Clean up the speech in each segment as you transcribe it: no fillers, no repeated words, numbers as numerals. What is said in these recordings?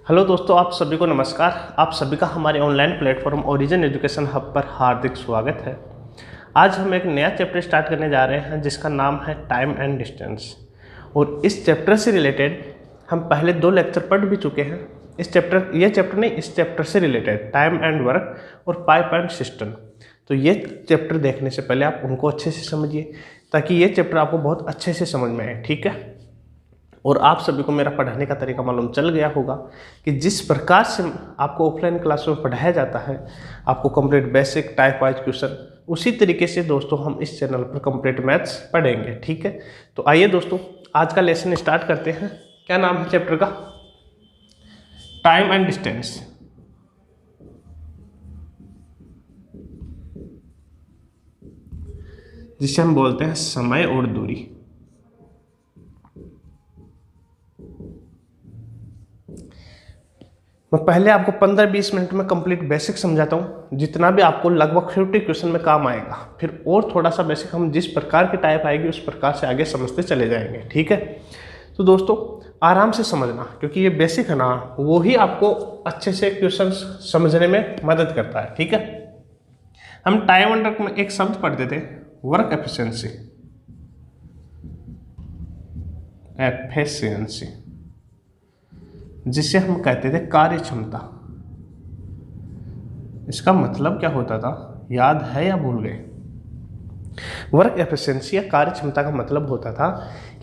Hello दोस्तों, आप सभी को नमस्कार। आप सभी का हमारे online platform origin education hub पर हार्दिक स्वागत है। आज हम एक नया चैप्टर स्टार्ट करने जा रहे हैं जिसका नाम है टाइम एंड डिस्टेंस। और इस चैप्टर से रिलेटेड हम पहले 2 लेक्चर पढ़ भी चुके हैं। इस चैप्टर से रिलेटेड टाइम एंड वर्क और पाइप एंड सिस्टम। तो ये चैप्टर देखने से पहले आप उनको अच्छे से समझिए ताकि ये चैप्टर आपको बहुत अच्छे से समझ में आए, ठीक है। और आप सभी को मेरा पढ़ाने का तरीका मालूम चल गया होगा कि जिस प्रकार से आपको ऑफलाइन क्लासों में पढ़ाया जाता है, आपको complete basic type wise question, उसी तरीके से दोस्तों हम इस चैनल पर कंप्लीट मैथ्स पढ़ेंगे, ठीक है। तो आइए दोस्तों, आज का लेसन स्टार्ट करते हैं। क्या नाम है चैप्टर का? Time and distance. जिसे हम बोलते हैं समय और दूरी। मैं पहले आपको 15-20 मिनट में कंप्लीट बेसिक समझाता हूँ, जितना भी आपको लगभग 50 क्वेश्चन में काम आएगा। फिर और थोड़ा सा बेसिक हम जिस प्रकार की टाइप आएगी उस प्रकार से आगे समझते चले जाएंगे, ठीक है। तो दोस्तों आराम से समझना, क्योंकि ये बेसिक है ना, वो ही आपको अच्छे से क्वेश्चन समझने में मदद करता है, ठीक है। हम टाइम एंड वर्क में एक शब्द पढ़ते थे, वर्क एफिशिएंसी। जिसे हम कहते थे कार्य क्षमता। इसका मतलब क्या होता था, याद है या भूल गए? वर्क एफिशिएंसी या कार्य क्षमता का मतलब होता था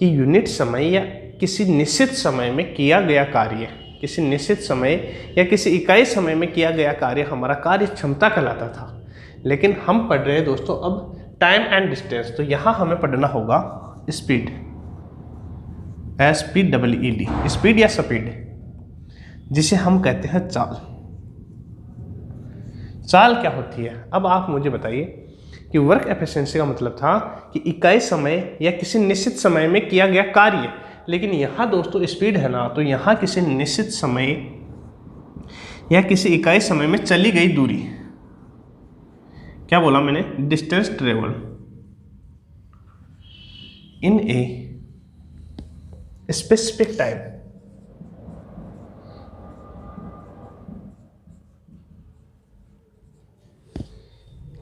कि यूनिट समय या किसी निश्चित समय में किया गया कार्य, किसी निश्चित समय या किसी इकाई समय में किया गया कार्य हमारा कार्य क्षमता कहलाता था। लेकिन हम पढ़ रहे हैं दोस्तों अब टाइम एंड डिस्टेंस। तो यहाँ हमें पढ़ना होगा स्पीड, SPEED, स्पीड या स्पीड, जिसे हम कहते हैं चाल। चाल क्या होती है? अब आप मुझे बताइए कि वर्क एफिशिएंसी का मतलब था कि इकाई समय या किसी निश्चित समय में किया गया कार्य। लेकिन यहाँ दोस्तों स्पीड है ना, तो यहाँ किसी निश्चित समय या किसी इकाई समय में चली गई दूरी। क्या बोला मैंने? Distance travel in a specific time.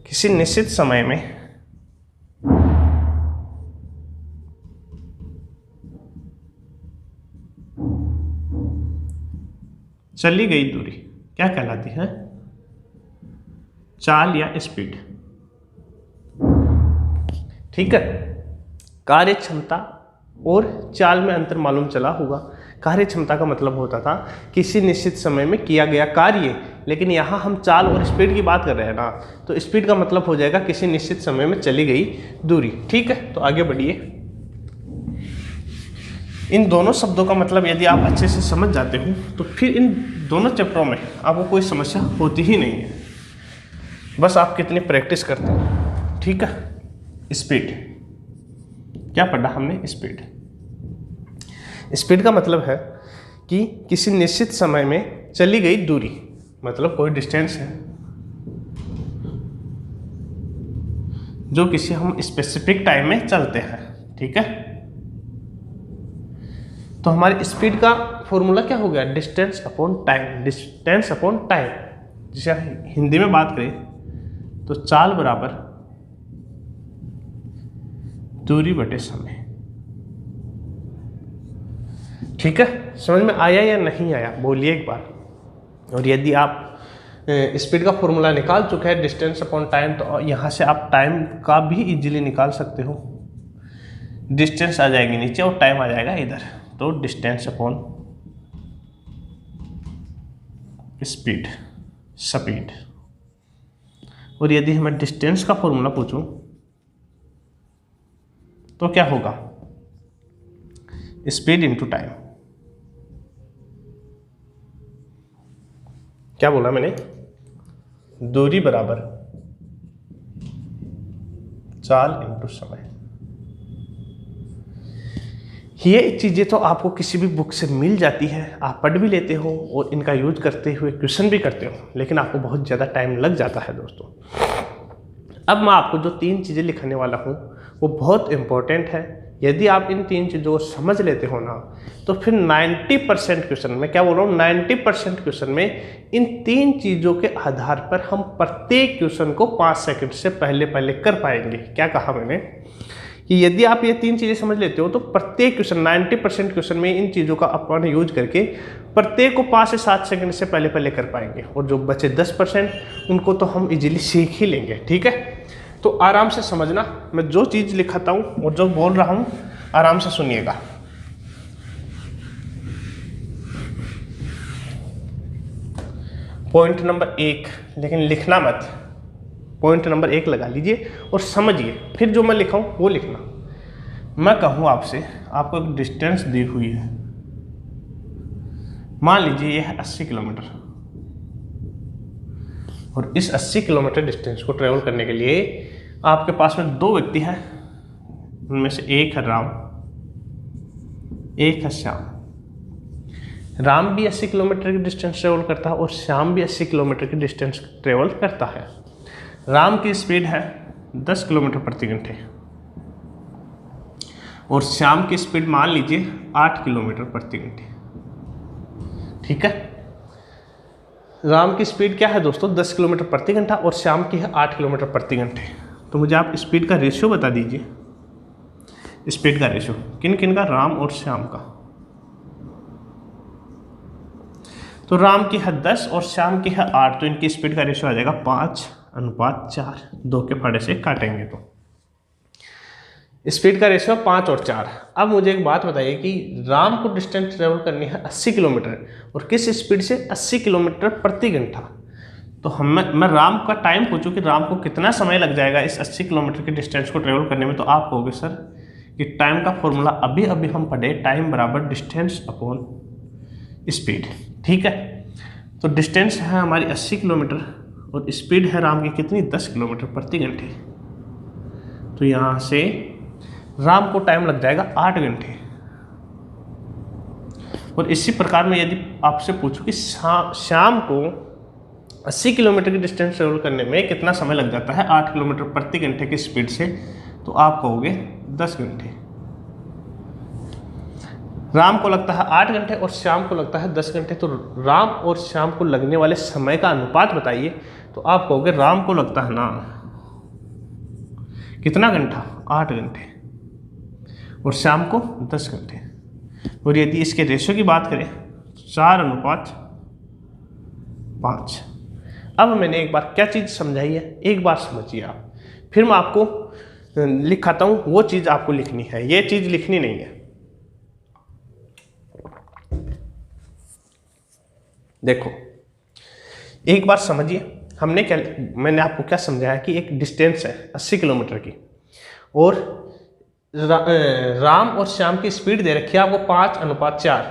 किसी निश्चित समय में चली गई दूरी क्या कहलाती है? चाल या स्पीड, ठीक है। कार्य क्षमता और चाल में अंतर मालूम चला होगा। कार्य क्षमता का मतलब होता था किसी निश्चित समय में किया गया कार्य, लेकिन यहाँ हम चाल और स्पीड की बात कर रहे हैं ना, तो स्पीड का मतलब हो जाएगा किसी निश्चित समय में चली गई दूरी, ठीक है। तो आगे बढ़िए। इन दोनों शब्दों का मतलब यदि आप अच्छे से समझ जाते हो तो फिर इन दोनों चैप्टरों में आपको कोई समस्या होती ही नहीं है। बस आप कितनी प्रैक्टिस करते हो, ठीक है। स्पीड क्या पढ़ा हमने? स्पीड। स्पीड का मतलब है कि किसी निश्चित समय में चली गई दूरी, मतलब कोई डिस्टेंस है जो किसी हम स्पेसिफिक टाइम में चलते हैं, ठीक है। तो हमारी स्पीड का फॉर्मूला क्या हो गया? Distance upon time. Distance upon time, जिसे हिंदी में बात करें तो चाल बराबर दूरी बटे समय, ठीक है। समझ में आया या नहीं आया? बोलिए एक बार। और यदि आप स्पीड का फॉर्मूला निकाल चुके हैं डिस्टेंस अपॉन टाइम, तो यहाँ से आप टाइम का भी इजीली निकाल सकते हो। डिस्टेंस आ जाएगी नीचे और टाइम आ जाएगा इधर, तो डिस्टेंस अपॉन स्पीड, स्पीड। और यदि मैं डिस्टेंस का फॉर्मूला पूछूं तो क्या होगा? Speed into time. क्या बोला मैंने? दूरी बराबर चाल इंटू समय। ये चीजें तो आपको किसी भी बुक से मिल जाती है, आप पढ़ भी लेते हो और इनका यूज करते हुए क्वेश्चन भी करते हो, लेकिन आपको बहुत ज़्यादा टाइम लग जाता है दोस्तों। अब मैं आपको जो 3 चीज़ें लिखने वाला हूँ वो बहुत इम्पोर्टेंट है। यदि आप इन 3 चीज़ों को समझ लेते हो ना, तो फिर 90% क्वेश्चन में, क्या बोल रहा हूँ, 90% क्वेश्चन में इन 3 चीज़ों के आधार पर हम प्रत्येक क्वेश्चन को 5 सेकंड से पहले पहले कर पाएंगे। क्या कहा मैंने कि यदि आप ये 3 चीज़ें समझ लेते हो तो प्रत्येक क्वेश्चन 90% क्वेश्चन में इन चीज़ों का अपन यूज करके प्रत्येक को 5 से 7 सेकंड से पहले पहले कर पाएंगे, और जो बचे 10% उनको तो हम इजीली सीख ही लेंगे। ठीक है, तो आराम से समझना, मैं जो चीज़ लिखाता हूँ और जो बोल रहा हूँ आराम से सुनिएगा। पॉइंट नंबर 1, लेकिन लिखना मत, पॉइंट नंबर 1 लगा लीजिए और समझिए, फिर जो मैं लिखाऊं वो लिखना। मैं कहूँ आपसे, आपको एक डिस्टेंस दी हुई है, मान लीजिए यह है 80 किलोमीटर, और इस 80 किलोमीटर डिस्टेंस को ट्रेवल करने के लिए आपके पास में 2 व्यक्ति हैं, उनमें से एक है राम, एक है श्याम। राम भी 80 किलोमीटर की डिस्टेंस ट्रेवल करता है और श्याम भी 80 किलोमीटर की डिस्टेंस ट्रेवल करता है। राम की स्पीड है 10 किलोमीटर प्रति घंटे और श्याम की स्पीड मान लीजिए 8 किलोमीटर प्रति घंटे। ठीक है, राम की स्पीड क्या है दोस्तों, 10 किलोमीटर प्रति घंटा, और श्याम की है 8 किलोमीटर प्रति घंटे। तो मुझे आप स्पीड का रेशियो बता दीजिए, स्पीड का रेशियो किन किन का, राम और श्याम का। तो राम की है 10 और श्याम की है 8, तो इनकी स्पीड का रेशियो आ जाएगा 5:4, 2 के फाड़े से काटेंगे तो स्पीड का रेशियो 5 और 4। अब मुझे एक बात बताइए कि राम को डिस्टेंस ट्रेवल करनी है 80 किलोमीटर और किस स्पीड से, 80 किलोमीटर प्रति घंटा। तो मैं राम का टाइम पूछूं कि राम को कितना समय लग जाएगा इस 80 किलोमीटर के डिस्टेंस को ट्रेवल करने में, तो आप कहोगे सर कि टाइम का फॉर्मूला अभी अभी हम पढ़े, टाइम बराबर डिस्टेंस अपॉन स्पीड। ठीक है, तो डिस्टेंस है हमारी 80 किलोमीटर और स्पीड है राम की कितनी, 10 किलोमीटर प्रति घंटे। तो यहाँ से राम को टाइम लग जाएगा 8 घंटे। और इसी प्रकार में यदि आपसे पूछूं कि शाम को 80 किलोमीटर की डिस्टेंस ट्रेवल करने में कितना समय लग जाता है 8 किलोमीटर प्रति घंटे की स्पीड से, तो आप कहोगे 10 घंटे। राम को लगता है 8 घंटे और श्याम को लगता है 10 घंटे, तो राम और श्याम को लगने वाले समय का अनुपात बताइए, तो आप कहोगे राम को लगता है ना कितना घंटा, 8 घंटे, और शाम को 10 घंटे। और यदि इसके रेशियो की बात करें 4:5। अब मैंने एक बार क्या चीज़ समझाई है, एक बार समझिए आप, फिर मैं आपको लिखाता हूँ, वो चीज़ आपको लिखनी है, ये चीज़ लिखनी नहीं है। देखो एक बार समझिए, मैंने आपको क्या समझाया कि एक डिस्टेंस है 80 किलोमीटर की और राम और श्याम की स्पीड दे रखी है आपको 5:4,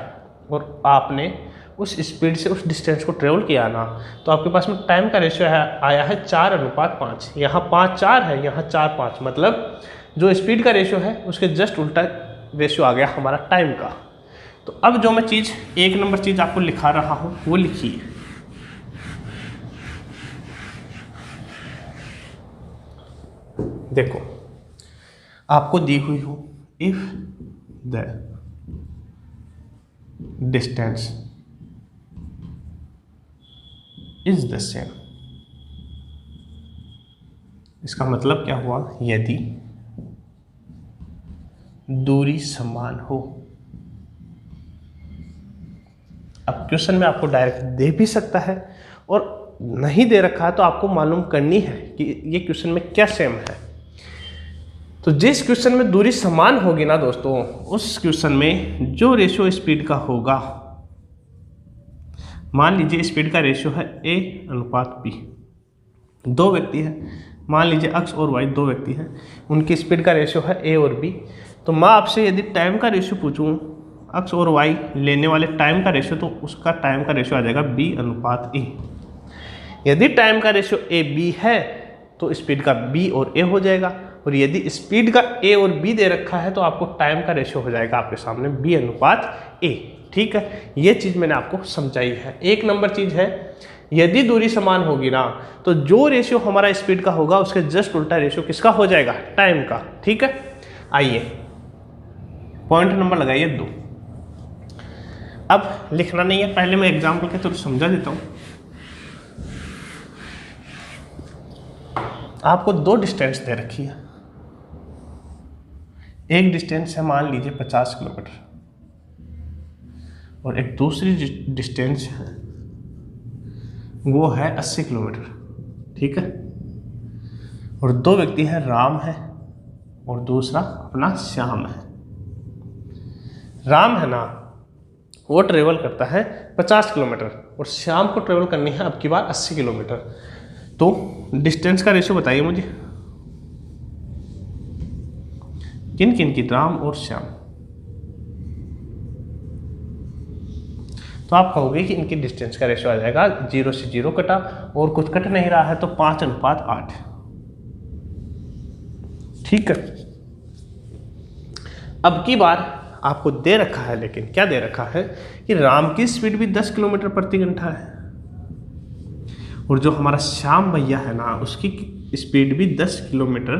और आपने उस स्पीड से उस डिस्टेंस को ट्रेवल किया ना, तो आपके पास में टाइम का रेशियो आया है 4:5। यहाँ 5:4 है, यहाँ 4:5, मतलब जो स्पीड का रेशियो है उसके जस्ट उल्टा रेशियो आ गया हमारा टाइम का। तो अब जो मैं चीज़ 1 नंबर चीज़ आपको लिखा रहा हूँ वो लिखिए। देखो आपको दी हुई हो, if the distance is the same, इसका मतलब क्या हुआ, यदि दूरी समान हो। अब क्वेश्चन में आपको डायरेक्ट दे भी सकता है और नहीं दे रखा है, तो आपको मालूम करनी है कि ये क्वेश्चन में क्या सेम है। तो जिस क्वेश्चन में दूरी समान होगी ना दोस्तों, उस क्वेश्चन में जो रेशियो स्पीड का होगा, मान लीजिए स्पीड का रेशियो है A/B, 2 व्यक्ति हैं, मान लीजिए x और y 2 व्यक्ति हैं, उनकी स्पीड का रेशियो है A और B। तो मैं आपसे यदि टाइम का रेशियो पूछूं, x और y लेने वाले टाइम का रेशियो, तो उसका टाइम का रेशियो आ जाएगा B/A। यदि टाइम का रेशियो AB है तो स्पीड का B और A हो जाएगा, और यदि स्पीड का A और B दे रखा है तो आपको टाइम का रेशियो हो जाएगा आपके सामने B/A। ठीक है, ये चीज़ मैंने आपको समझाई है। 1 नंबर चीज़ है, यदि दूरी समान होगी ना, तो जो रेशियो हमारा स्पीड का होगा उसके जस्ट उल्टा रेशियो किसका हो जाएगा, टाइम का। ठीक है, आइए पॉइंट नंबर लगाइए 2। अब लिखना नहीं है, पहले मैं एग्जाम्पल के थ्रू समझा देता हूँ। आपको 2 डिस्टेंस दे रखी है। एक डिस्टेंस है मान लीजिए 50 किलोमीटर और एक दूसरी डिस्टेंस है वो है 80 किलोमीटर, ठीक है। और 2 व्यक्ति हैं, राम है और दूसरा अपना श्याम है। राम है ना, वो ट्रेवल करता है 50 किलोमीटर और श्याम को ट्रेवल करनी है अब की बार 80 किलोमीटर। तो डिस्टेंस का रेशियो बताइए मुझे, किन किन की, राम और श्याम। तो आप कहोगे कि इनकी डिस्टेंस का रेशियो आ जाएगा 0 से 0 कटा और कुछ कट नहीं रहा है तो 5:8, ठीक है। अब की बार आपको दे रखा है, लेकिन क्या दे रखा है कि राम की स्पीड भी 10 किलोमीटर प्रति घंटा है और जो हमारा श्याम भैया है ना उसकी स्पीड भी 10 किलोमीटर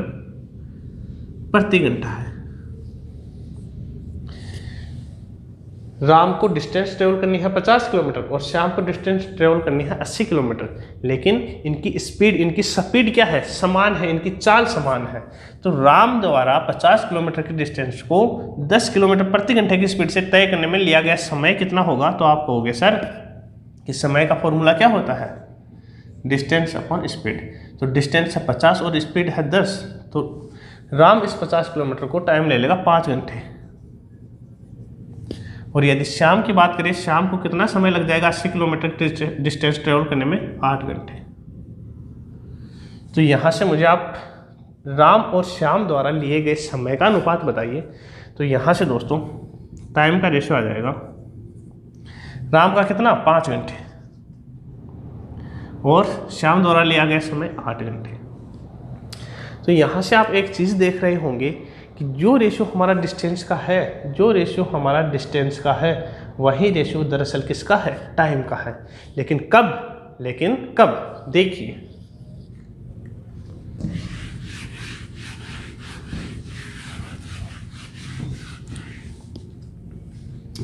प्रति घंटा है। राम को डिस्टेंस ट्रेवल करनी है 50 किलोमीटर और श्याम को डिस्टेंस ट्रेवल करनी है 80 किलोमीटर, लेकिन इनकी स्पीड क्या है, समान है, इनकी चाल समान है। तो राम द्वारा 50 किलोमीटर की डिस्टेंस को 10 किलोमीटर प्रति घंटे की स्पीड से तय करने में लिया गया समय कितना होगा। तो आप कहोगे सर कि समय का फॉर्मूला क्या होता है, डिस्टेंस अपॉन स्पीड। तो डिस्टेंस है 50 और स्पीड है 10, तो राम इस 50 किलोमीटर को टाइम ले लेगा 5 घंटे। और यदि श्याम की बात करें, श्याम को कितना समय लग जाएगा 80 किलोमीटर डिस्टेंस ट्रेवल करने में, 8 घंटे। तो यहाँ से मुझे आप राम और श्याम द्वारा लिए गए समय का अनुपात बताइए। तो यहाँ से दोस्तों टाइम का रेशियो आ जाएगा, राम का कितना 5 घंटे और श्याम द्वारा लिया गया समय 8 घंटे। तो यहाँ से आप एक चीज़ देख रहे होंगे कि जो रेशियो हमारा डिस्टेंस का है, वही रेशियो दरअसल किसका है, टाइम का है। लेकिन कब देखिए,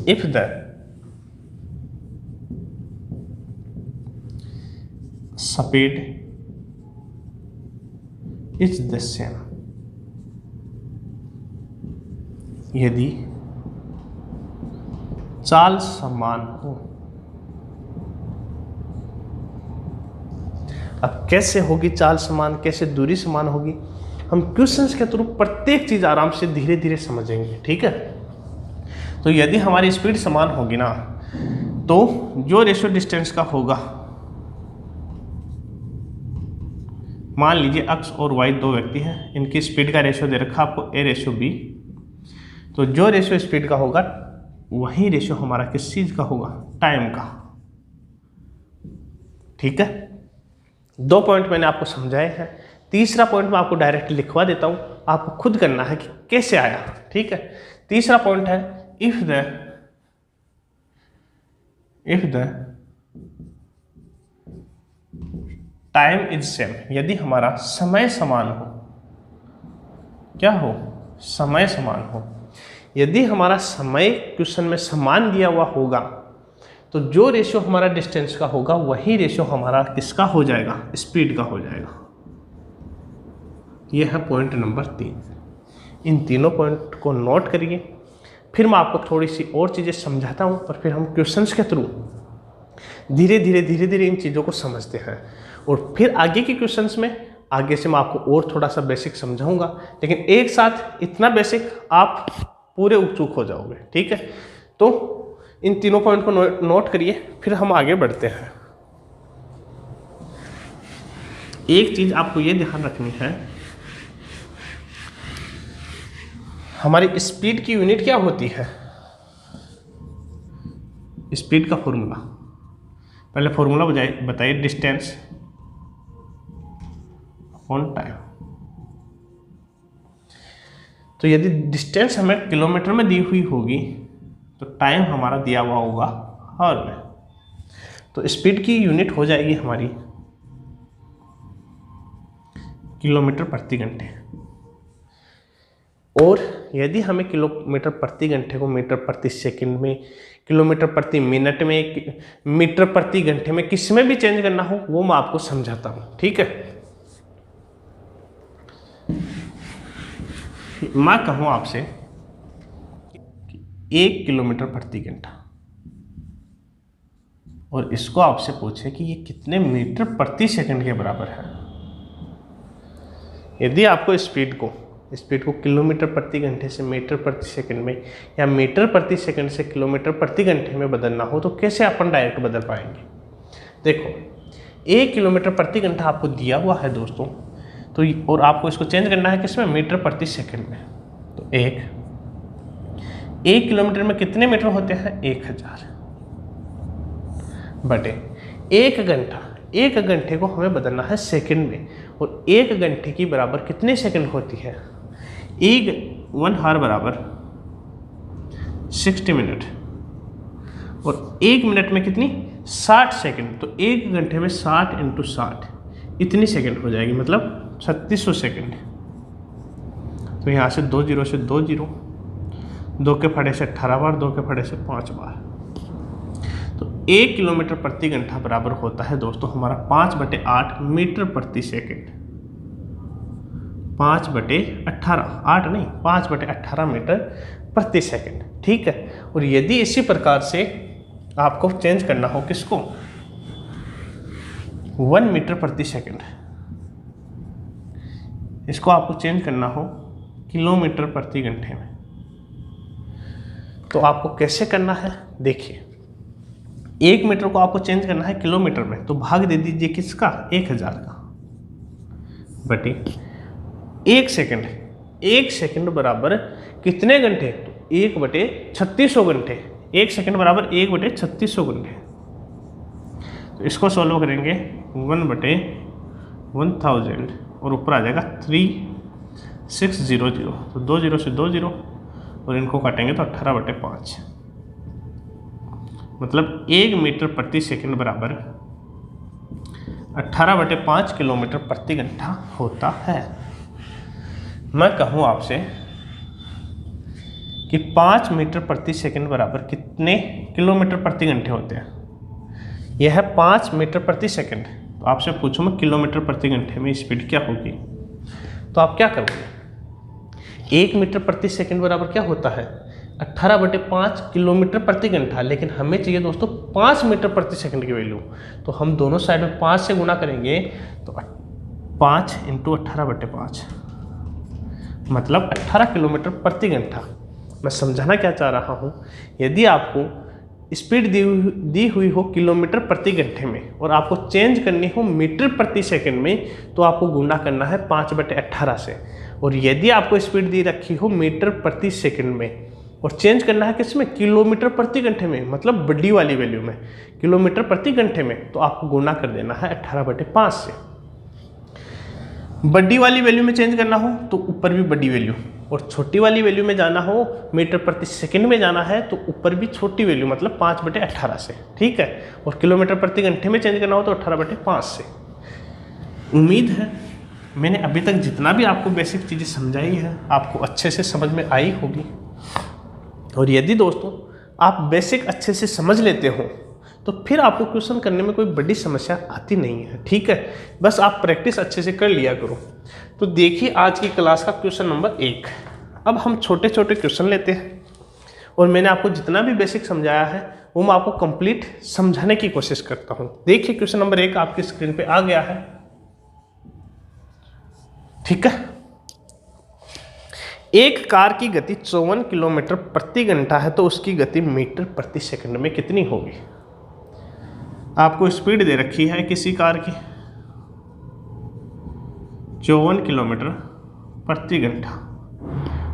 if the speed is the same, यदि चाल समान हो। अब कैसे होगी चाल समान, कैसे दूरी समान होगी, हम क्वेश्चंस के थ्रू प्रत्येक चीज आराम से धीरे धीरे समझेंगे, ठीक है। तो यदि हमारी स्पीड समान होगी ना, तो जो रेशियो डिस्टेंस का होगा, मान लीजिए x और y 2 व्यक्ति हैं, इनकी स्पीड का रेशियो दे रखा आपको A/B। तो जो रेशियो स्पीड का होगा वही रेशियो हमारा किस चीज का होगा, टाइम का, ठीक है। 2 पॉइंट मैंने आपको समझाए हैं, तीसरा पॉइंट मैं आपको डायरेक्ट लिखवा देता हूं, आपको खुद करना है कि कैसे आया, ठीक है। तीसरा पॉइंट है if the time is same, यदि हमारा समय समान हो, क्या हो, समय समान हो। यदि हमारा समय क्वेश्चन में समान दिया हुआ होगा तो जो रेशियो हमारा डिस्टेंस का होगा वही रेशियो हमारा किसका हो जाएगा, स्पीड का हो जाएगा। यह है पॉइंट नंबर 3। इन तीनों पॉइंट को नोट करिए, फिर मैं आपको थोड़ी सी और चीज़ें समझाता हूँ और फिर हम क्वेश्चंस के थ्रू धीरे धीरे इन चीज़ों को समझते हैं। और फिर आगे के क्वेश्चंस में आगे से मैं आपको और थोड़ा सा बेसिक समझाऊंगा, लेकिन एक साथ इतना बेसिक आप पूरे उत्सुक हो जाओगे, ठीक है। तो इन तीनों पॉइंट को नोट करिए, फिर हम आगे बढ़ते हैं। एक चीज आपको ये ध्यान रखनी है, हमारी स्पीड की यूनिट क्या होती है, स्पीड का फॉर्मूला, पहले फॉर्मूला बताइए, डिस्टेंस अपॉन टाइम। तो यदि डिस्टेंस हमें किलोमीटर में दी हुई होगी तो टाइम हमारा दिया हुआ होगा आवर में। तो स्पीड की यूनिट हो जाएगी हमारी किलोमीटर प्रति घंटे। और यदि हमें किलोमीटर प्रति घंटे को मीटर प्रति सेकंड में, किलोमीटर प्रति मिनट में, मीटर प्रति घंटे में, किस में भी चेंज करना हो वो मैं आपको समझाता हूँ। ठीक है, मैं कहूँ आपसे 1 किलोमीटर प्रति घंटा और इसको आपसे पूछे कि ये कितने मीटर प्रति सेकंड के बराबर है। यदि आपको स्पीड को किलोमीटर प्रति घंटे से मीटर प्रति सेकंड में या मीटर प्रति सेकंड से किलोमीटर प्रति घंटे में बदलना हो तो कैसे अपन डायरेक्ट बदल पाएंगे। देखो 1 किलोमीटर प्रति घंटा आपको दिया हुआ है दोस्तों, तो और आपको इसको चेंज करना है किसमें, मीटर प्रति सेकंड में। तो 1 किलोमीटर में कितने मीटर होते हैं, 1000 बटे 1 घंटा। 1 घंटे को हमें बदलना है सेकंड में, और 1 घंटे की बराबर कितने सेकंड होती है, 1 हावर बराबर 60 मिनट, और 1 मिनट में कितनी, 60 सेकंड। तो 1 घंटे में 60 × 60 इतनी सेकंड हो जाएगी, मतलब 3600 सेकंड। तो यहाँ से 2 0 से 2 0, 2 के फटे से 18 बार, 2 के फटे से 5 बार। तो 1 किलोमीटर प्रति घंटा बराबर होता है दोस्तों हमारा 5/8 मीटर प्रति सेकंड। 5/18, 8 नहीं, 5/18 मीटर प्रति सेकंड। ठीक है, और यदि इसी प्रकार से आपको चेंज करना हो किसको, 1 मीटर प्रति सेकंड, इसको आपको चेंज करना हो किलोमीटर प्रति घंटे में, तो आपको कैसे करना है। देखिए 1 मीटर को आपको चेंज करना है किलोमीटर में, तो भाग दे दीजिए किसका, 1000 का, बटे 1 सेकंड। 1 सेकंड बराबर कितने घंटे, तो 1/3600 घंटे। 1 सेकंड बराबर 1/3600 घंटे। तो इसको सॉल्व करेंगे 1/1000 और ऊपर आ जाएगा 3600। तो 2 0 से 2 0 और इनको काटेंगे तो 18/5, मतलब 1 मीटर प्रति सेकंड बराबर 18/5 किलोमीटर प्रति घंटा होता है। मैं कहूँ आपसे कि 5 मीटर प्रति सेकंड बराबर कितने किलोमीटर प्रति घंटे होते हैं। यह है 5 मीटर प्रति सेकंड। तो आपसे पूछूं मैं किलोमीटर प्रति घंटे में स्पीड क्या होगी, तो आप क्या करोगे, 1 मीटर प्रति सेकंड बराबर क्या होता है, 18/5 किलोमीटर प्रति घंटा। लेकिन हमें चाहिए दोस्तों 5 मीटर प्रति सेकंड की वैल्यू, तो हम दोनों साइड में 5 से गुणा करेंगे, तो 5 × 18/5 मतलब 18 किलोमीटर प्रति घंटा। मैं समझाना क्या चाह रहा हूँ, यदि आपको स्पीड दी हुई हो किलोमीटर प्रति घंटे में और आपको चेंज करनी हो मीटर प्रति सेकंड में, तो आपको गुणा करना है 5/18 से। और यदि आपको स्पीड दी रखी हो मीटर प्रति सेकंड में और चेंज करना है किसमें, किलोमीटर प्रति घंटे में, मतलब बड़ी वाली वैल्यू में, किलोमीटर प्रति घंटे में, तो आपको गुणा कर देना है 18/5 से। बड़ी वाली वैल्यू में चेंज करना हो तो ऊपर भी बड़ी वैल्यू, और छोटी वाली वैल्यू में जाना हो, मीटर प्रति सेकंड में जाना है, तो ऊपर भी छोटी वैल्यू मतलब 5/18 से। ठीक है, और किलोमीटर प्रति घंटे में चेंज करना हो तो 18/5 से। उम्मीद है मैंने अभी तक जितना भी आपको बेसिक चीज़ें समझाई है आपको अच्छे से समझ में आई होगी। और यदि दोस्तों आप बेसिक अच्छे से समझ लेते हो तो फिर आपको क्वेश्चन करने में कोई बड़ी समस्या आती नहीं है। ठीक है, बस आप प्रैक्टिस अच्छे से कर लिया करो। तो देखिए आज की क्लास का क्वेश्चन नंबर 1। अब हम छोटे छोटे क्वेश्चन लेते हैं और मैंने आपको जितना भी बेसिक समझाया है वो मैं आपको कंप्लीट समझाने की कोशिश करता हूँ। देखिए क्वेश्चन नंबर 1 आपकी स्क्रीन पे आ गया है। ठीक है, एक कार की गति 54 किलोमीटर प्रति घंटा है तो उसकी गति मीटर प्रति सेकंड में कितनी होगी। आपको स्पीड दे रखी है किसी कार की 54 किलोमीटर प्रति घंटा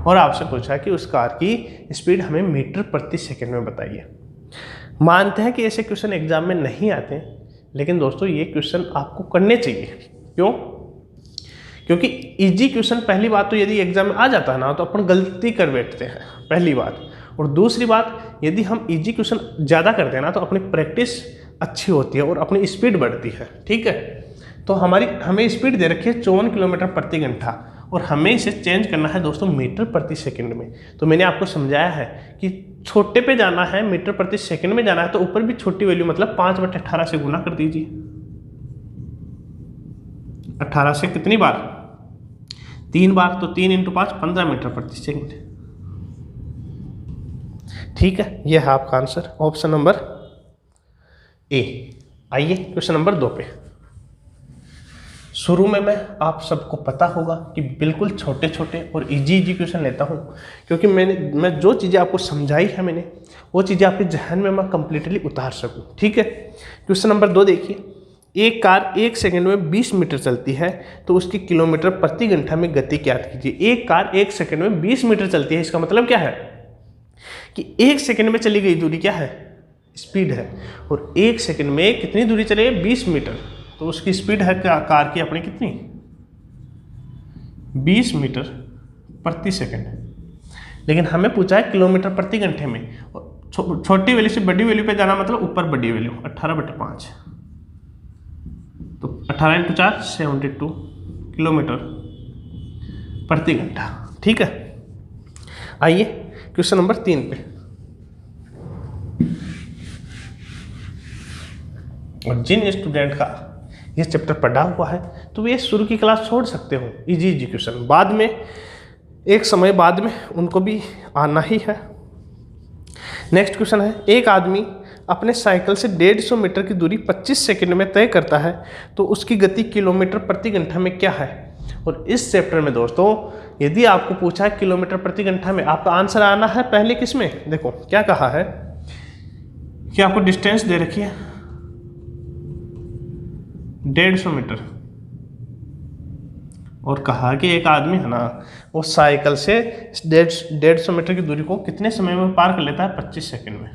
और आपसे पूछा कि उस कार की स्पीड हमें मीटर प्रति सेकंड में बताइए। मानते हैं कि ऐसे क्वेश्चन एग्जाम में नहीं आते, लेकिन दोस्तों ये क्वेश्चन आपको करने चाहिए। क्यों? क्योंकि इजी क्वेश्चन पहली बात तो यदि एग्जाम में आ जाता है ना तो अपन गलती कर बैठते हैं, पहली बात। और दूसरी बात, यदि हम इजी क्वेश्चन ज़्यादा करते हैं ना तो अपनी प्रैक्टिस अच्छी होती है और अपनी स्पीड बढ़ती है। ठीक है, तो हमें स्पीड दे रखी है 54 किलोमीटर प्रति घंटा और हमें इसे चेंज करना है दोस्तों मीटर प्रति सेकंड में। तो मैंने आपको समझाया है कि छोटे पे जाना है, मीटर प्रति सेकंड में जाना है, तो ऊपर भी छोटी वैल्यू मतलब 5/18 से गुना कर दीजिए। 18 से कितनी बार? 3 बार, तो 3 × 5 15 मीटर प्रति सेकंड। ठीक है, यह है आपका आंसर, ऑप्शन नंबर ए। आइए क्वेश्चन नंबर 2 पे। शुरू में मैं आप सबको पता होगा कि बिल्कुल छोटे छोटे और इजी क्वेश्चन लेता हूं, क्योंकि मैं जो चीज़ें आपको समझाई है मैंने, वो चीज़ें आपके जहन में मैं कंप्लीटली उतार सकूं। ठीक है, क्वेश्चन नंबर 2 देखिए। एक कार 1 सेकंड में 20 मीटर चलती है, तो उसकी किलोमीटर प्रति घंटा में गति ज्ञात कीजिए। एक कार 1 सेकंड में 20 मीटर चलती है, इसका मतलब क्या है कि 1 सेकंड में चली गई दूरी क्या है? स्पीड है। और 1 सेकंड में कितनी दूरी चलेगी? 20 मीटर। तो उसकी स्पीड है कार की अपनी कितनी? 20 मीटर प्रति सेकंड। लेकिन हमें पूछा है किलोमीटर प्रति घंटे में। छोटी वैल्यू से बड़ी वैल्यू पे जाना मतलब ऊपर बड़ी वैल्यू 18/5, तो 18 × 4 72 किलोमीटर प्रति घंटा। ठीक है, आइए क्वेश्चन नंबर 3 पे। और जिन स्टूडेंट का ये चैप्टर पढ़ा हुआ है तो वे शुरू की क्लास छोड़ सकते हो, इजी क्वेश्चन बाद में, एक समय बाद में उनको भी आना ही है। नेक्स्ट क्वेश्चन है, एक आदमी अपने साइकिल से 150 मीटर की दूरी 25 सेकंड में तय करता है, तो उसकी गति किलोमीटर प्रति घंटा में क्या है? और इस चैप्टर में दोस्तों यदि आपको पूछा है किलोमीटर प्रति घंटा में, आपका आंसर आना है पहले किस में? देखो क्या कहा है कि आपको डिस्टेंस दे रखी है 150 मीटर, और कहा कि एक आदमी है ना वो साइकिल से 150 मीटर की दूरी को कितने समय में पार कर लेता है? 25 सेकंड में।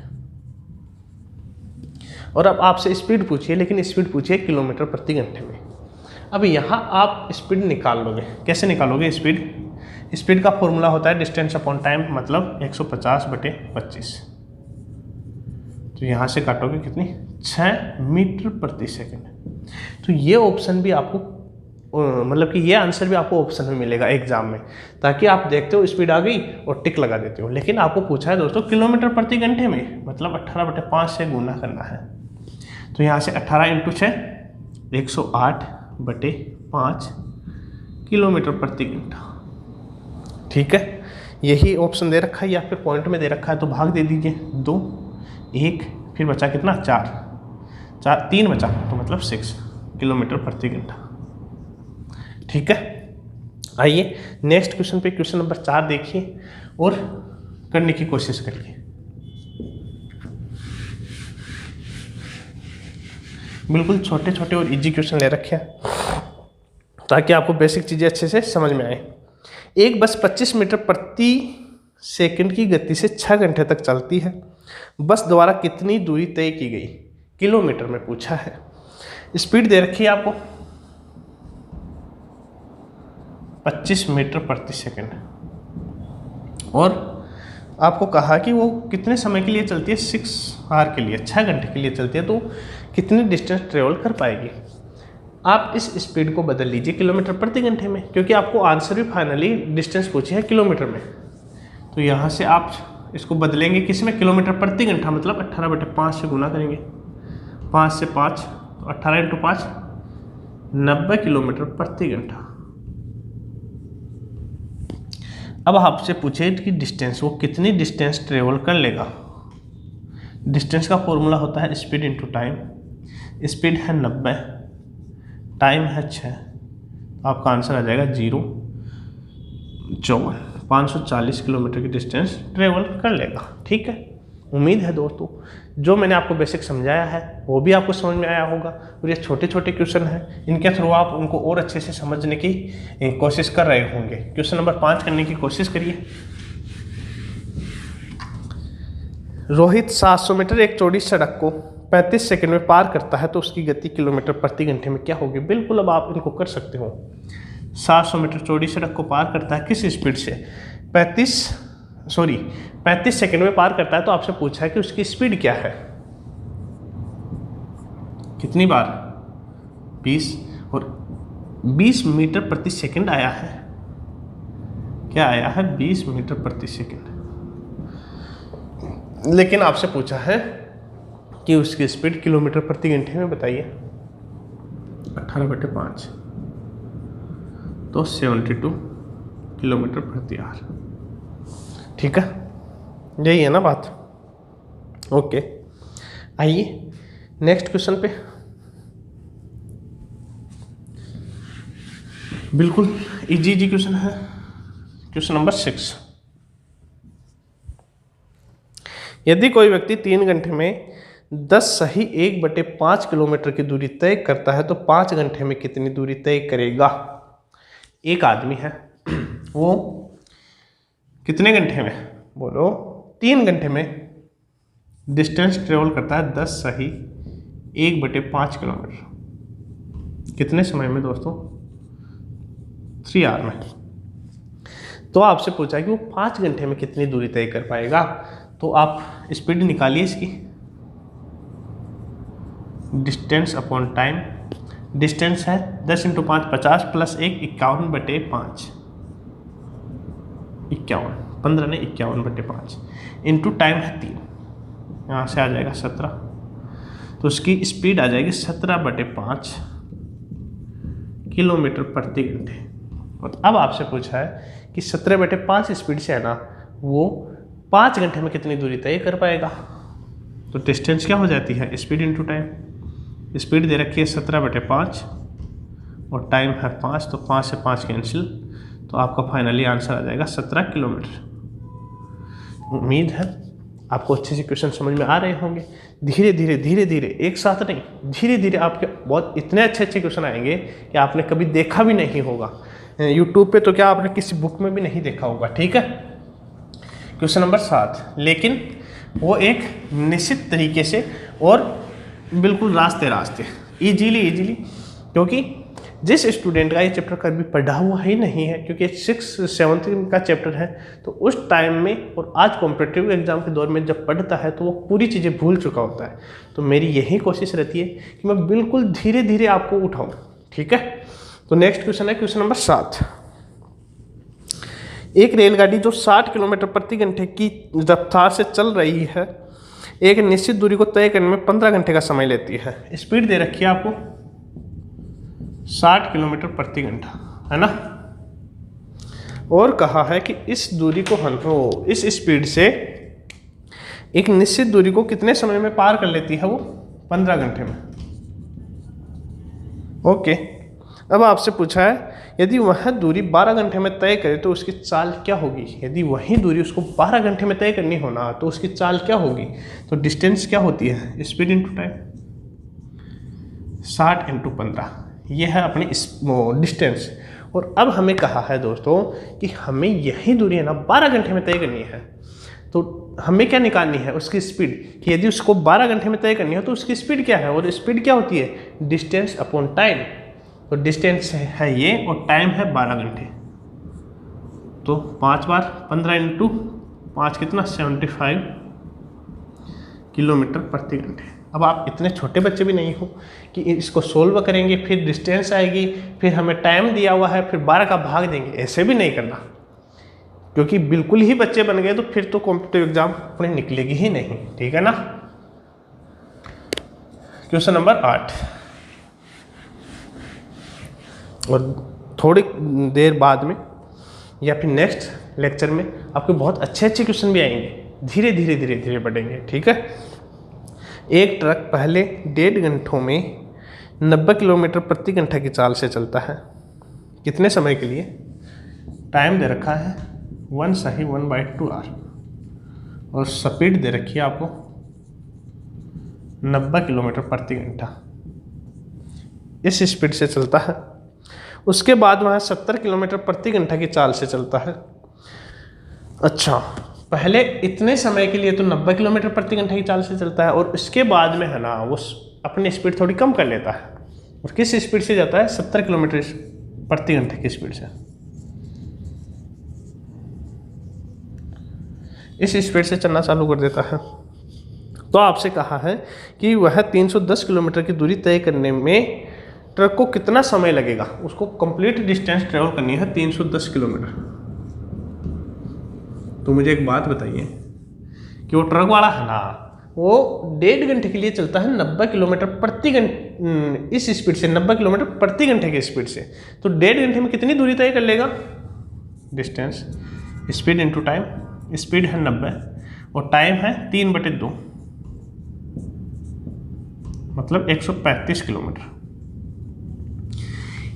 और अब आपसे स्पीड पूछिए, लेकिन स्पीड पूछिए किलोमीटर प्रति घंटे में। अब यहाँ आप स्पीड निकाल लोगे, कैसे निकालोगे स्पीड? स्पीड का फॉर्मूला होता है डिस्टेंस अपॉन टाइम, मतलब 150/25। तो यहाँ से काटोगे कितनी? 6 मीटर प्रति सेकंड। तो ये ऑप्शन भी आपको मतलब कि ये आंसर भी आपको ऑप्शन में मिलेगा एग्जाम में, ताकि आप देखते हो स्पीड आ गई और टिक लगा देते हो। लेकिन आपको पूछा है दोस्तों किलोमीटर प्रति घंटे में, मतलब 18/5 से गुना करना है। तो यहाँ से 18 × 6 108/5 किलोमीटर प्रति घंटा। ठीक है, यही ऑप्शन दे रखा है या फिर पॉइंट में दे रखा है, तो भाग दे दीजिए 2, 1, फिर बचा कितना? 4, 3 बचा, तो मतलब 6 किलोमीटर प्रति घंटा। ठीक है, आइए नेक्स्ट क्वेश्चन पे, क्वेश्चन नंबर 4 देखिए और करने की कोशिश करिए। बिल्कुल छोटे छोटे और इजी क्वेश्चन ले रखे हैं ताकि आपको बेसिक चीज़ें अच्छे से समझ में आए। एक बस 25 मीटर प्रति सेकंड की गति से 6 घंटे तक चलती है। बस द्वारा कितनी दूरी तय की गई? किलोमीटर में पूछा है। स्पीड दे रखी है आपको 25 मीटर प्रति सेकंड, और आपको कहा कि वो कितने समय के लिए चलती है? 6 आवर के लिए, 6 घंटे के लिए चलती है। तो कितनी डिस्टेंस ट्रेवल कर पाएगी? आप इस स्पीड को बदल लीजिए किलोमीटर प्रति घंटे में, क्योंकि आपको आंसर भी फाइनली डिस्टेंस पूछी है किलोमीटर में। तो यहाँ से आप इसको बदलेंगे किस में? किलोमीटर प्रति घंटा, मतलब 18/5 से गुना करेंगे, 5 से 5, तो 18 × 5 90 किलोमीटर प्रति घंटा। अब आपसे पूछे कि डिस्टेंस, वो कितनी डिस्टेंस ट्रेवल कर लेगा? डिस्टेंस का फॉर्मूला होता है स्पीड इंटू टाइम। स्पीड है 90, टाइम है 6, तो आपका आंसर आ जाएगा 0.54, 540 किलोमीटर की डिस्टेंस ट्रेवल कर लेगा। ठीक है, उम्मीद है दोस्तों जो मैंने आपको बेसिक समझाया है वो भी आपको समझ में आया होगा। और ये छोटे छोटे क्वेश्चन हैं, इनके थ्रू आप उनको और अच्छे से समझने की कोशिश कर रहे होंगे। क्वेश्चन नंबर 5 करने की कोशिश करिए। रोहित 700 मीटर एक चौड़ी सड़क को 35 सेकंड में पार करता है, तो उसकी गति किलोमीटर प्रति घंटे में क्या होगी? बिल्कुल, अब आप इनको कर सकते हो। 700 मीटर चौड़ी सड़क को पार करता है किस स्पीड से? 35 सेकंड में पार करता है। तो आपसे पूछा है कि उसकी स्पीड क्या है? कितनी बार? 20, और 20 मीटर प्रति सेकंड आया है। क्या आया है 20 मीटर प्रति सेकंड। लेकिन आपसे पूछा है कि उसकी स्पीड किलोमीटर प्रति घंटे में बताइए। 18/5 तो 72 किलोमीटर प्रति आवर। ठीक है, यही है ना बात। ओके, आइए नेक्स्ट क्वेश्चन पे। बिल्कुल इजी क्वेश्चन है, क्वेश्चन नंबर 6। यदि कोई व्यक्ति 3 घंटे में 10 सही 1/5 किलोमीटर की दूरी तय करता है तो 5 घंटे में कितनी दूरी तय करेगा? एक आदमी है, वो कितने घंटे में, बोलो, 3 घंटे में डिस्टेंस ट्रेवल करता है 10 सही 1/5 किलोमीटर। कितने समय में दोस्तों? 3 आवर में। तो आपसे पूछा है कि वो 5 घंटे में कितनी दूरी तय कर पाएगा। तो आप स्पीड निकालिए इसकी, डिस्टेंस अपॉन टाइम। डिस्टेंस है 10 × 5 50 प्लस 1 51/5, 51, 15 ने 51/5 इंटू टाइम है 3, यहाँ से आ जाएगा 17। तो उसकी स्पीड आ जाएगी 17/5 किलोमीटर प्रति घंटे। और अब आपसे पूछा है कि 17/5 स्पीड से है ना, वो 5 घंटे में कितनी दूरी तय कर पाएगा। तो डिस्टेंस क्या हो जाती है? Speed into time. स्पीड दे रखी है 17/5 और टाइम है 5, तो 5 से 5 कैंसिल, तो आपका फाइनली आंसर आ जाएगा 17 किलोमीटर। उम्मीद है आपको अच्छे से क्वेश्चन समझ में आ रहे होंगे। धीरे धीरे एक साथ नहीं, धीरे धीरे आपके बहुत इतने अच्छे क्वेश्चन आएंगे कि आपने कभी देखा भी नहीं होगा यूट्यूब पे, तो क्या आपने किसी बुक में भी नहीं देखा होगा। ठीक है, क्वेश्चन नंबर 7, लेकिन वो एक निश्चित तरीके से और बिल्कुल रास्ते इजीली, क्योंकि जिस स्टूडेंट का ये चैप्टर कभी पढ़ा हुआ ही नहीं है, क्योंकि 6th 7th का चैप्टर है, तो उस टाइम में और आज कॉम्पिटिटिव एग्जाम के दौर में जब पढ़ता है तो वो पूरी चीज़ें भूल चुका होता है। तो मेरी यही कोशिश रहती है कि मैं बिल्कुल धीरे धीरे आपको उठाऊँ। ठीक है, तो नेक्स्ट क्वेश्चन है क्वेश्चन नंबर 7। एक रेलगाड़ी जो 60 किलोमीटर प्रति घंटे की रफ्तार से चल रही है, एक निश्चित दूरी को तय करने में 15 घंटे का समय लेती है। स्पीड दे रखी है आपको 60 किलोमीटर प्रति घंटा, है ना, और कहा है कि इस दूरी को इस स्पीड से एक निश्चित दूरी को कितने समय में पार कर लेती है? वो 15 घंटे में। ओके, अब आपसे पूछा है यदि वह दूरी 12 घंटे में तय करे तो उसकी चाल क्या होगी। यदि वही दूरी उसको 12 घंटे में तय करनी होना तो उसकी चाल क्या होगी। तो डिस्टेंस क्या होती है? स्पीड इंटू टाइम, 60 × 15, यह है अपनी डिस्टेंस। और अब हमें कहा है दोस्तों कि हमें यही दूरी है ना 12 घंटे में तय करनी है, तो हमें क्या निकालनी है? उसकी स्पीड, कि यदि उसको 12 घंटे में तय करनी है तो उसकी स्पीड क्या है, और स्पीड क्या होती है? Distance upon time. तो डिस्टेंस है ये और टाइम है 12 घंटे, तो 5 बार 15 × 5 कितना? 75 किलोमीटर प्रति घंटे। अब आप इतने छोटे बच्चे भी नहीं हो कि इसको सोल्व करेंगे, फिर डिस्टेंस आएगी, फिर हमें टाइम दिया हुआ है, फिर 12 का भाग देंगे, ऐसे भी नहीं करना, क्योंकि बिल्कुल ही बच्चे बन गए तो फिर तो कॉम्पिटिटिव एग्जाम अपने निकलेगी ही नहीं। ठीक है ना। क्वेश्चन नंबर 8, और थोड़ी देर बाद में या फिर नेक्स्ट लेक्चर में आपके बहुत अच्छे क्वेश्चन भी आएंगे, धीरे धीरे बढ़ेंगे। ठीक है। एक ट्रक पहले 1.5 घंटों में 90 किलोमीटर प्रति घंटा की चाल से चलता है, कितने समय के लिए? टाइम दे रखा है 1 सही 1/2 आवर, और स्पीड दे रखी है आपको 90 किलोमीटर प्रति घंटा। इस स्पीड से चलता है। उसके बाद वहाँ 70 किलोमीटर प्रति घंटा की चाल से चलता है। अच्छा, पहले इतने समय के लिए तो 90 किलोमीटर प्रति घंटा की चाल से चलता है, और इसके बाद में है ना वो अपनी स्पीड थोड़ी कम कर लेता है, और किस स्पीड से जाता है? 70 किलोमीटर प्रति घंटे की स्पीड से। इस स्पीड से चलना चालू कर देता है। तो आपसे कहा है कि वह 310 किलोमीटर की दूरी तय करने में ट्रक को कितना समय लगेगा। उसको कंप्लीट डिस्टेंस ट्रेवल करनी है 310 किलोमीटर। तो मुझे एक बात बताइए कि वो ट्रक वाला है ना, वो 1.5 घंटे के लिए चलता है 90 किलोमीटर प्रति घंटे, इस स्पीड से 90 किलोमीटर प्रति घंटे की स्पीड से, तो 1.5 घंटे में कितनी दूरी तय कर लेगा? Distance speed into time, speed है 90 और टाइम है 3/2, मतलब 135 किलोमीटर।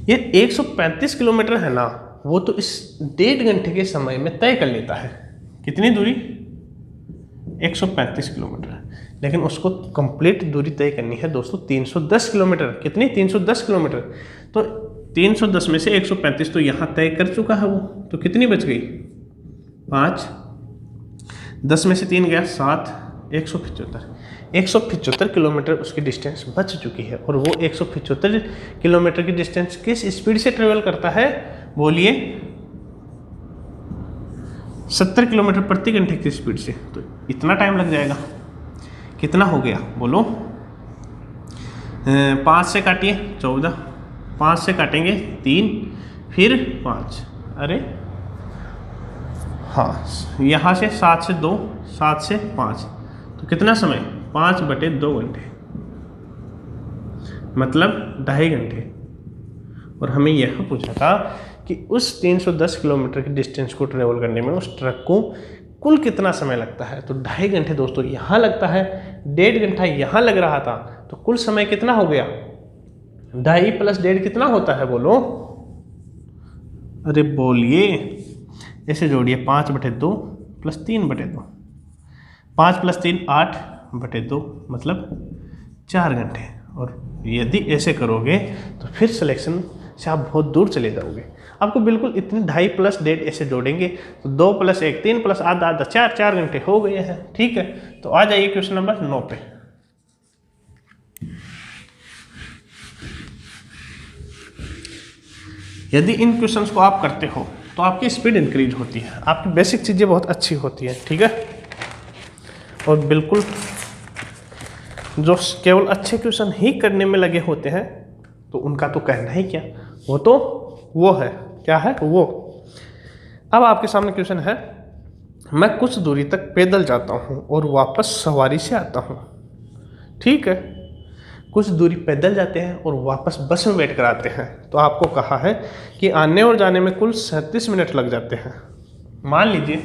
ये 135 किलोमीटर है ना, वो तो इस 1.5 घंटे के समय में तय कर लेता है। कितनी दूरी? 135 किलोमीटर। लेकिन उसको कंप्लीट दूरी तय करनी है दोस्तों 310 किलोमीटर। कितनी? 310 किलोमीटर। तो 310 में से 135 तो यहाँ तय कर चुका है वो, तो कितनी बच गई? 5, 10 में से 3 गया 7, 175 किलोमीटर उसकी डिस्टेंस बच चुकी है। और वो 175 किलोमीटर की डिस्टेंस किस स्पीड से ट्रेवल करता है? बोलिए, 70 किलोमीटर प्रति घंटे की स्पीड से। तो इतना टाइम लग जाएगा। कितना हो गया बोलो? 5 से काटिए 14, 5 से काटेंगे 3, फिर 5, अरे हाँ, यहाँ से 7 से 2, 7 से 5, तो कितना समय? 5/2 घंटे, मतलब 2.5 घंटे। और हमें यह पूछा था कि उस 310 किलोमीटर की डिस्टेंस को ट्रेवल करने में उस ट्रक को कुल कितना समय लगता है? तो 2.5 घंटे दोस्तों यहाँ लगता है, 1.5 घंटा यहाँ लग रहा था, तो कुल समय कितना हो गया? 2.5 + 1.5 कितना होता है बोलो? अरे बोलिए, ऐसे जोड़िए, 5/2 + 3/2, 5 + 3 8/2, मतलब 4 घंटे। और यदि ऐसे करोगे तो फिर सिलेक्शन से आप बहुत दूर चले जाओगे। आपको बिल्कुल इतनी 2.5 + 1.5 ऐसे जोड़ेंगे तो 2 + 1 3 + आधा 4 घंटे हो गए हैं। ठीक है, तो आ जाइए क्वेश्चन नंबर 9 पे। यदि इन क्वेश्चंस को आप करते हो तो आपकी स्पीड इंक्रीज होती है, आपकी बेसिक चीज़ें बहुत अच्छी होती हैं। ठीक है, और बिल्कुल जो केवल अच्छे क्वेश्चन ही करने में लगे होते हैं तो उनका तो कहना ही क्या, वो तो वो है, क्या है वो। अब आपके सामने क्वेश्चन है, मैं कुछ दूरी तक पैदल जाता हूँ और वापस सवारी से आता हूँ। ठीक है, कुछ दूरी पैदल जाते हैं और वापस बस में बैठ कर आते हैं। तो आपको कहा है कि आने और जाने में कुल 37 मिनट लग जाते हैं। मान लीजिए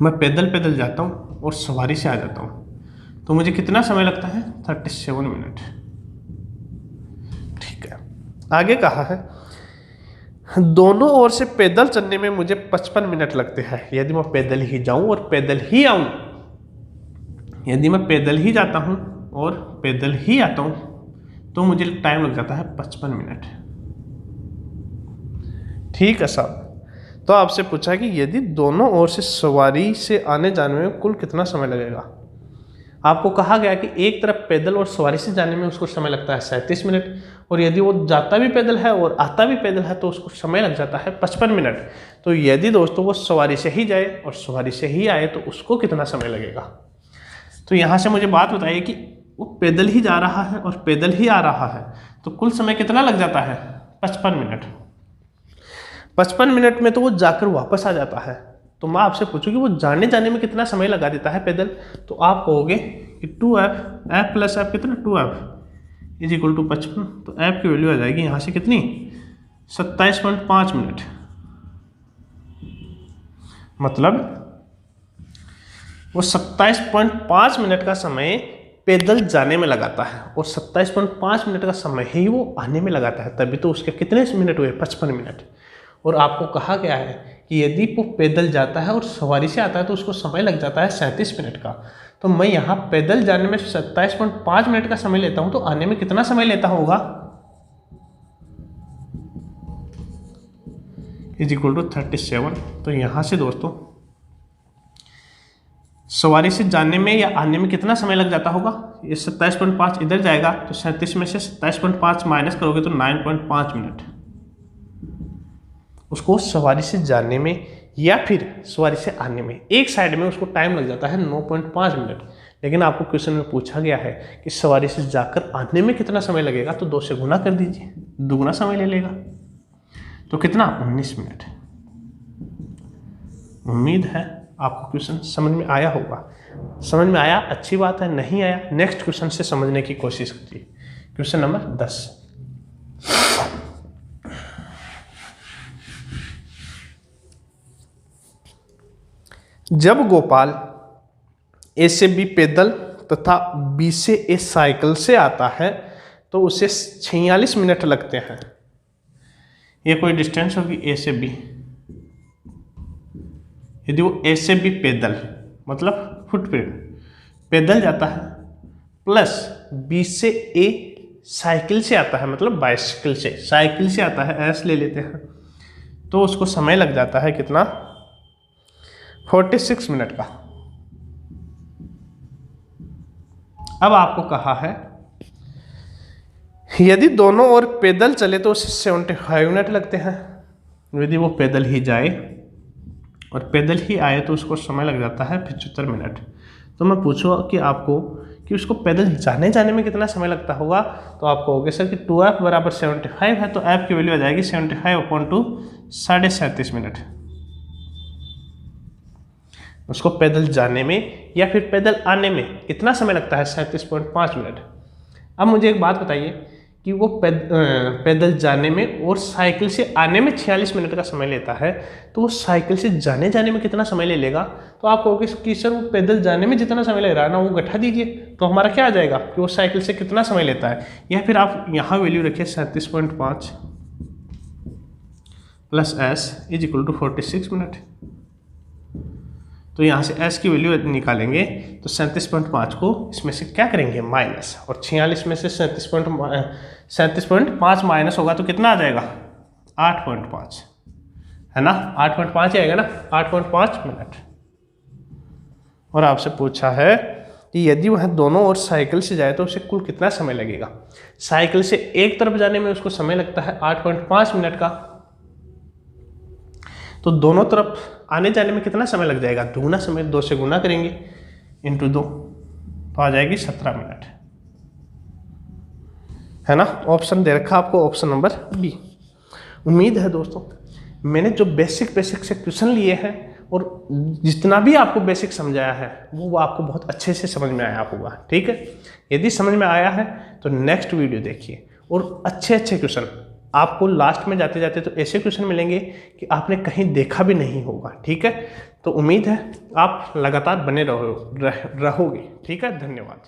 मैं पैदल पैदल जाता हूँ और सवारी से आ जाता हूँ, तो मुझे कितना समय लगता है? 37 मिनट। ठीक है, आगे कहा है, दोनों ओर से पैदल चलने में मुझे 55 मिनट लगते हैं। यदि मैं पैदल ही जाऊं और पैदल ही आऊं, यदि मैं पैदल ही जाता हूं और पैदल ही आता हूं, तो मुझे टाइम लग जाता है 55 मिनट। ठीक है साहब, तो आपसे पूछा कि यदि दोनों ओर से सवारी से आने जाने में कुल कितना समय लगेगा। आपको कहा गया कि एक तरफ पैदल और सवारी से जाने में उसको समय लगता है 37 मिनट, और यदि वो जाता भी पैदल है और आता भी पैदल है तो उसको समय लग जाता है 55 मिनट। तो यदि दोस्तों वो सवारी से ही जाए और सवारी से ही आए तो उसको कितना समय लगेगा। तो यहाँ से मुझे बात बताइए कि वो पैदल ही जा रहा है और पैदल ही आ रहा है, तो कुल समय कितना लग जाता है? 55 मिनट। 55 मिनट में तो वो जाकर वापस आ जाता है। तो मैं आपसे पूछूं कि वो जाने जाने में कितना समय लगा देता है पैदल, तो आप कहोगे कि 2f, f + f कितना? 2f = 55। तो f की वैल्यू आ जाएगी यहाँ से कितनी? 27.5 मिनट। मतलब वो 27.5 मिनट का समय पैदल जाने में लगाता है और 27.5 मिनट का समय ही वो आने में लगाता है, तभी तो उसके कितने मिनट हुए? 55 मिनट। और आपको कहा गया है कि यदि वो पैदल जाता है और सवारी से आता है तो उसको समय लग जाता है 37 मिनट का। तो मैं यहाँ पैदल जाने में 27.5 मिनट का समय लेता हूँ, तो आने में कितना समय लेता होगा? = 37। तो यहाँ से दोस्तों सवारी से जाने में या आने में कितना समय लग जाता होगा? ये 27.5 इधर जाएगा, तो 37 में से 27.5 माइनस करोगे तो 9.5 मिनट उसको सवारी से जाने में या फिर सवारी से आने में, एक साइड में उसको टाइम लग जाता है 9.5 मिनट। लेकिन आपको क्वेश्चन में पूछा गया है कि सवारी से जाकर आने में कितना समय लगेगा, तो 2 से गुना कर दीजिए, दुगना समय ले लेगा। तो कितना? 19 मिनट। उम्मीद है आपको क्वेश्चन समझ में आया होगा। समझ में आया अच्छी बात है, नहीं आया नेक्स्ट क्वेश्चन से समझने की कोशिश कीजिए। क्वेश्चन नंबर 10, जब गोपाल ए से बी पैदल तथा बी से ए साइकिल से आता है तो उसे 46 मिनट लगते हैं। ये कोई डिस्टेंस होगी ए से बी, यदि वो ए से बी पैदल मतलब फुटप्रिंट पैदल जाता है प्लस बी से ए साइकिल से आता है मतलब बाइसिकल से, साइकिल से आता है एस ले लेते हैं, तो उसको समय लग जाता है कितना 46 मिनट का। अब आपको कहा है यदि दोनों ओर पैदल चले तो उसे 75 मिनट लगते हैं। यदि वो पैदल ही जाए और पैदल ही आए तो उसको समय लग जाता है 75 मिनट। तो मैं पूछूंगा कि आपको कि उसको पैदल जाने में कितना समय लगता होगा, तो आप कहोगे सर कि 2f बराबर 75 है, तो f की वैल्यू आ जाएगी 75/2 37.5 मिनट। उसको पैदल जाने में या फिर पैदल आने में कितना समय लगता है 37.5 मिनट। अब मुझे एक बात बताइए कि वो पैदल जाने में और साइकिल से आने में 46 मिनट का समय लेता है, तो वो साइकिल से जाने में कितना समय ले लेगा। तो आप कहोगे कि सर वो पैदल जाने में जितना समय ले रहा है ना वो घटा दीजिए, तो हमारा क्या आ जाएगा कि वो साइकिल से कितना समय लेता है। या फिर आप यहाँ वैल्यू रखिए 37.5 plus s is equal to 46 minute. तो यहाँ से s की वैल्यू निकालेंगे तो 37.5 को इसमें से क्या करेंगे माइनस, और 46 में से 37.5 माइनस होगा तो कितना आ जाएगा 8.5, है ना, 8.5 आएगा ना, 8.5 मिनट। और आपसे पूछा है कि यदि वह दोनों ओर साइकिल से जाए तो उसे कुल कितना समय लगेगा। साइकिल से एक तरफ जाने में उसको समय लगता है 8.5 मिनट का, तो दोनों तरफ आने जाने में कितना समय लग जाएगा, दुगुना समय, 2 से गुना करेंगे इंटू 2 तो आ जाएगी 17 मिनट, है ना। ऑप्शन दे रखा आपको ऑप्शन नंबर बी। उम्मीद है दोस्तों मैंने जो बेसिक से क्वेश्चन लिए हैं और जितना भी आपको बेसिक समझाया है वो आपको बहुत अच्छे से समझ में आया होगा, ठीक है। यदि समझ में आया है तो नेक्स्ट वीडियो देखिए और अच्छे क्वेश्चन आपको लास्ट में जाते जाते तो ऐसे क्वेश्चन मिलेंगे कि आपने कहीं देखा भी नहीं होगा, ठीक है। तो उम्मीद है आप लगातार बने रहोगे, ठीक है। धन्यवाद।